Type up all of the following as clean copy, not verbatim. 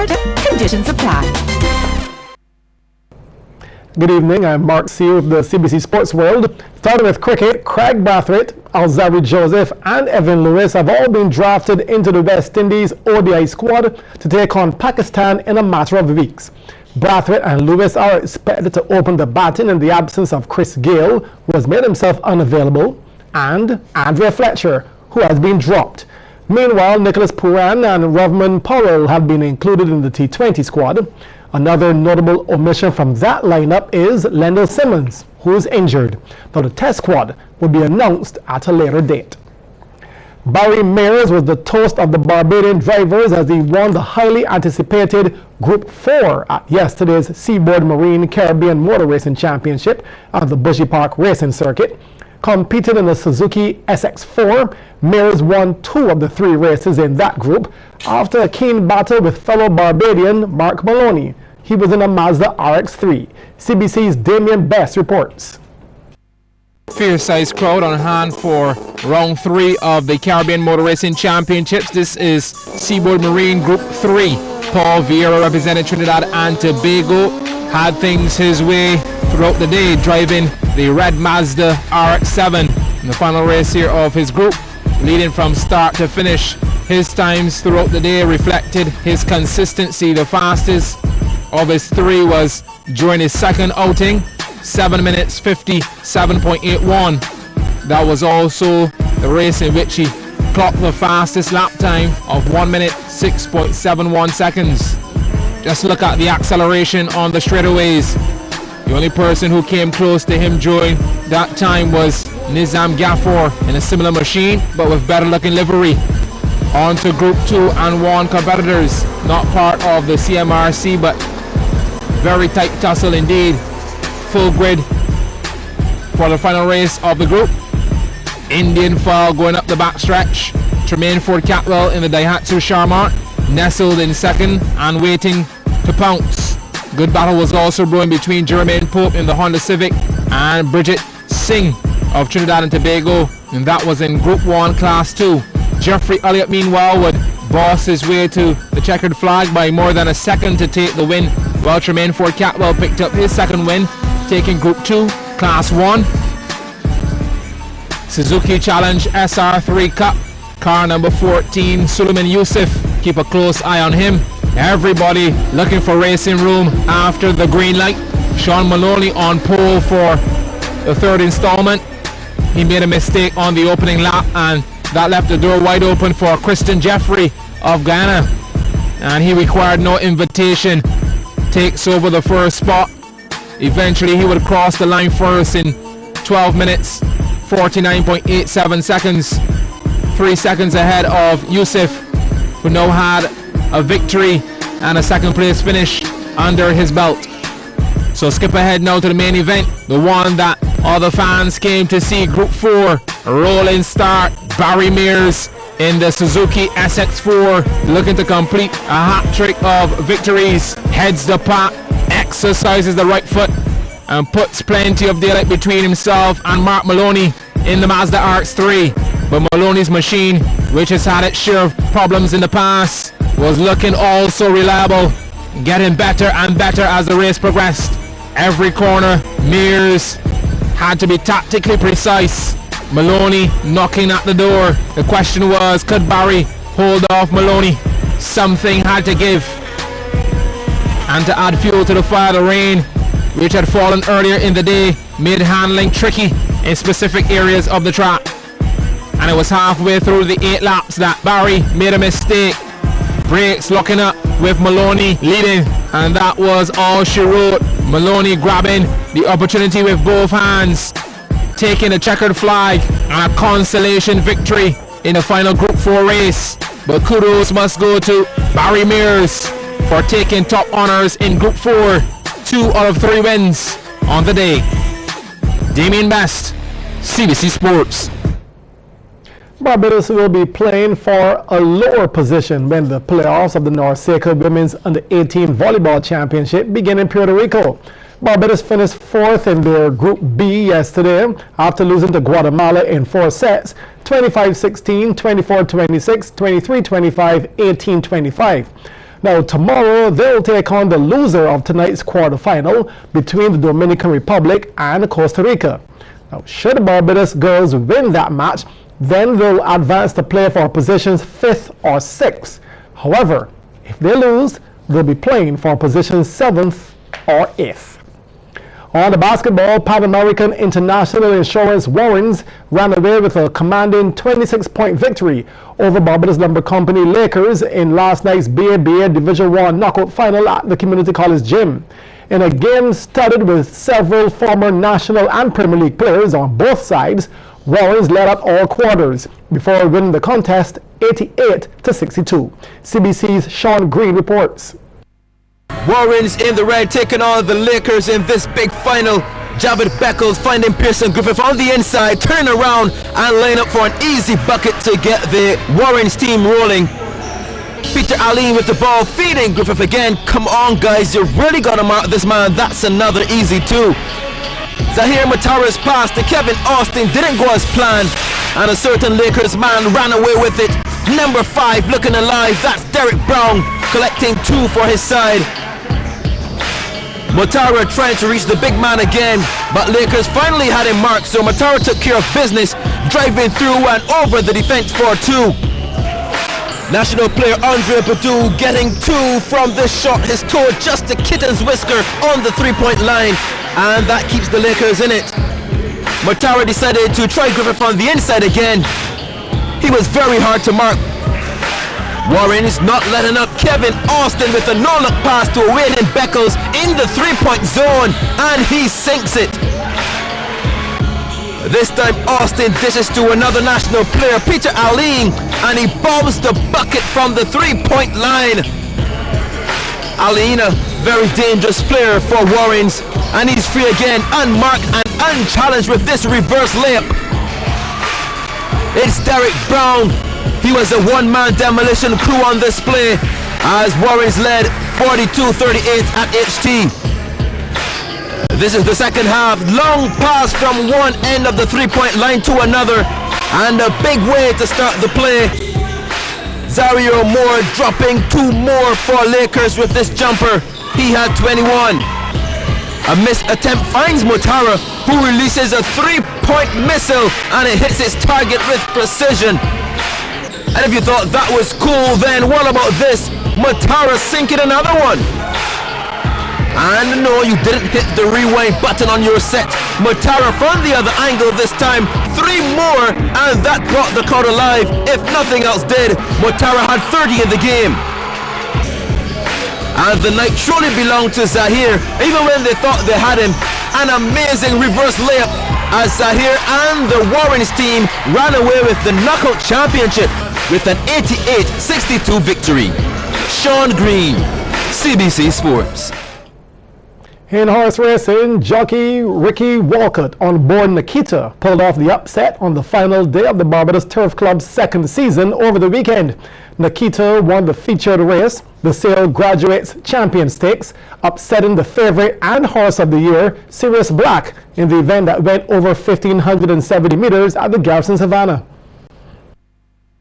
insured. Conditions apply. Good evening, I'm Mark C. with the CBC Sports World. Starting with cricket, Craig Brathwaite, Alzari Joseph and Evan Lewis have all been drafted into the West Indies ODI squad to take on Pakistan in a matter of weeks. Brathwaite and Lewis are expected to open the batting in the absence of Chris Gale, who has made himself unavailable, and Andrea Fletcher, who has been dropped. Meanwhile, Nicholas Pooran and Rovman Powell have been included in the T20 squad. Another notable omission from that lineup is Lendl Simmons, who is injured, though the test squad will be announced at a later date. Barry Mears was the toast of the Barbadian drivers as he won the highly anticipated Group 4 at yesterday's Seaboard Marine Caribbean Motor Racing Championship at the Bushy Park Racing Circuit. Competing in the Suzuki SX4, Mears won 2 of the 3 races in that group after a keen battle with fellow Barbadian Mark Maloney. He was in a Mazda RX-3. CBC's Damien Best reports. Fierce-sized crowd on hand for round 3 of the Caribbean Motor Racing Championships. This is Seaboard Marine Group 3. Paul Vieira represented Trinidad and Tobago. Had things his way throughout the day, driving the red Mazda RX-7 in the final race here of his group, leading from start to finish. His times throughout the day reflected his consistency. The fastest of his 3 was during his second outing, 7 minutes 57.81. That was also the race in which he clocked the fastest lap time of 1 minute 6.71 seconds. Just look at the acceleration on the straightaways. The only person who came close to him during that time was Nizam Gaffor in a similar machine, but with better looking livery. On to Group 2 and 1 competitors, not part of the CMRC, but very tight tussle indeed. Full grid for the final race of the group. Indian file going up the backstretch. Tremaine Ford Catwell in the Daihatsu Charmant, nestled in second and waiting to pounce. Good battle was also brewing between Jermaine Pope in the Honda Civic and Bridget Singh of Trinidad and Tobago, and that was in Group 1 Class 2. Jeffrey Elliott meanwhile would boss his way to the checkered flag by more than a second to take the win, while Tremaine Ford Catwell picked up his second win, taking Group 2 Class 1. Suzuki Challenge SR3 Cup, car number 14, Suleiman Yusuf. Keep a close eye on him. Everybody looking for racing room after the green light. Sean Maloney on pole for the 3rd installment. He made a mistake on the opening lap, and that left the door wide open for Kristen Jeffrey of Ghana, and he required no invitation. Takes over the first spot. Eventually he would cross the line first in 12 minutes 49.87 seconds, 3 seconds ahead of Yusuf, who now had a victory and a second place finish under his belt. So skip ahead now to the main event, the one that all the fans came to see. Group 4, rolling start. Barry Mears in the Suzuki SX4 looking to complete a hat-trick of victories. Heads the pack, exercises the right foot, and puts plenty of daylight between himself and Mark Maloney in the Mazda RX-3. But Maloney's machine, which has had its share of problems in the past, was looking also reliable, getting better and better as the race progressed. Every corner, Mears had to be tactically precise. Maloney knocking at the door. The question was, could Barry hold off Maloney? Something had to give. And to add fuel to the fire, the rain, which had fallen earlier in the day, made handling tricky in specific areas of the track. And it was halfway through the 8 laps that Barry made a mistake. Brakes locking up with Maloney leading, and that was all she wrote. Maloney grabbing the opportunity with both hands, taking a checkered flag and a consolation victory in the final Group 4 race. But kudos must go to Barry Mears for taking top honors in Group 4. 2 out of 3 wins on the day. Damien Best, CBC Sports. Barbados will be playing for a lower position when the playoffs of the NORCECA Women's Under-18 Volleyball Championship begin in Puerto Rico. Barbados finished 4th in their Group B yesterday after losing to Guatemala in 4 sets, 25-16, 24-26, 23-25, 18-25. Now, tomorrow they'll take on the loser of tonight's quarterfinal between the Dominican Republic and Costa Rica. Now, should the Barbados girls win that match, then they'll advance to play for positions 5th or 6th. However, if they lose, they'll be playing for positions 7th or 8th. On the basketball, Pan American International Insurance Warrens ran away with a commanding 26-point victory over Barbados Lumber Company Lakers in last night's BABA Division I knockout final at the Community College Gym. In a game studded with several former national and Premier League players on both sides, Warrens led at all quarters before winning the contest 88-62. CBC's Sean Green reports. Warrens in the red taking on the Lakers in this big final. Javid Beckles finding Pearson Griffith on the inside, turning around and laying up for an easy bucket to get the Warrens team rolling. Peter Allen with the ball, feeding Griffith again. Come on guys, you really got to mark this man. That's another easy two. Zahir Matara's pass to Kevin Austin didn't go as planned, and a certain Lakers man ran away with it. Number 5 looking alive, that's Derek Brown collecting 2 for his side. Matara trying to reach the big man again, but Lakers finally had him marked, so Matara took care of business, driving through and over the defense for 2. National player Andre Badu getting 2 from this shot, his toe just a kitten's whisker on the 3-point line, and that keeps the Lakers in it. Matara decided to try Griffith on the inside again. He was very hard to mark. Warrens not letting up. Kevin Austin with a no-look pass to Wayne Beckles in the 3-point zone, and he sinks it. This time Austin dishes to another national player, Peter Allen, and he bombs the bucket from the 3-point line. Allen, a very dangerous player for Warrens, and he's free again, unmarked and unchallenged with this reverse layup. It's Derek Brown. He was a one-man demolition crew on display as Warrens led 42-38 at HT. This is the second half. Long pass from one end of the 3-point line to another, and a big way to start the play. Zario Moore dropping 2 more for Lakers with this jumper. He had 21. A missed attempt finds Matara, who releases a 3-point missile, and it hits its target with precision. And if you thought that was cool, then what about this? Matara sinking another one. And no, you didn't hit the rewind button on your set. Matara from the other angle this time. 3 more, and that brought the crowd alive. If nothing else did, Matara had 30 in the game. And the night surely belonged to Zahir, even when they thought they had him. An amazing reverse layup as Zahir and the Warrens team ran away with the knockout championship with an 88-62 victory. Sean Green, CBC Sports. In horse racing, jockey Ricky Walcott on board Nikita pulled off the upset on the final day of the Barbados Turf Club's second season over the weekend. Nikita won the featured race, the Sale Graduates Champion Stakes, upsetting the favorite and horse of the year, Sirius Black, in the event that went over 1,570 meters at the Garrison Savannah.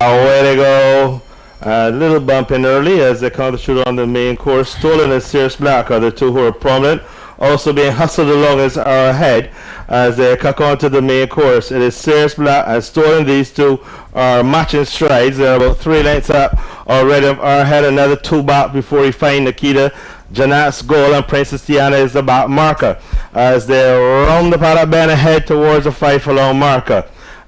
Away they go. A little bump in early as they come to shoot on the main course. Stolen and Sirius Black are the 2 who are prominent. Also being hustled along as our ahead as they cut on to the main course. It is Sirius Black and Stolen. These 2 are matching strides. They're about 3 lengths up already of our ahead. Another 2 back before we find Nikita. Janat's goal and Princess Tiana is the back marker as they round the paddock bend ahead towards the 5-furlong marker.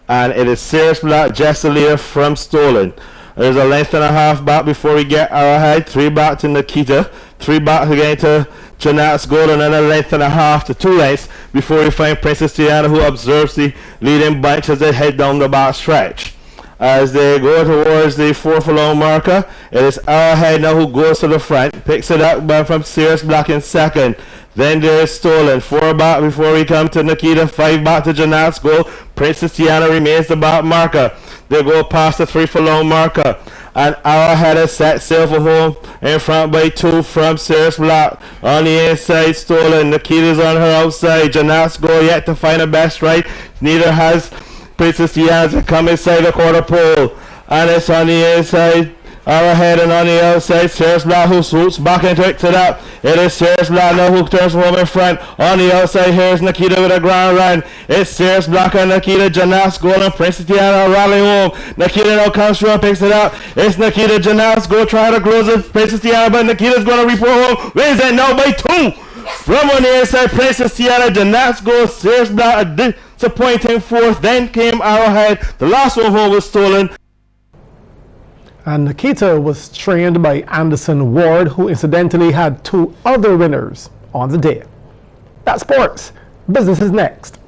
And it is Sirius Black just the leader from Stolen. There's a length and a half back before we get our ahead. 3 back to Nikita. 3 back again to Janat's goal, and then a length and a half to 2 lengths before we find Princess Tiana, who observes the leading bunch as they head down the back stretch. As they go towards the 4-furlong marker, it is our ahead now who goes to the front, picks it up back from Sirius Black in second. Then there is Stolen. 4 back before we come to Nikita. 5 back to Janat's goal. Princess Tiana remains the back marker. They go past the 3-furlong marker. And our head is set sail for home in front by 2 from Sirius Black. On the inside, Stolen. Nikita's on her outside. Janat's goal yet to find a best right. Neither has Princess Tiana to come inside the quarter pole. And it's on the inside. Arrowhead and on the outside, Sirius Black who swoops back into it to that. It is Sirius Black now who turns home in front. On the outside, here's Nikita with a grand run. It's Sirius Black and Nikita Janas goal and Prince Tiana rallying home. Nikita now comes through and picks it up. It's Nikita Janas go try to close it. Prince Tiana, but Nikita's going to report home. Wins it now by 2. From on the inside, Princess Tiana, Janas goes, Sirius Black a disappointing 4th. Then came Arrowhead. The last one home was stolen. And Nikita was trained by Anderson Ward, who incidentally had 2 other winners on the day. That's sports. Business is next.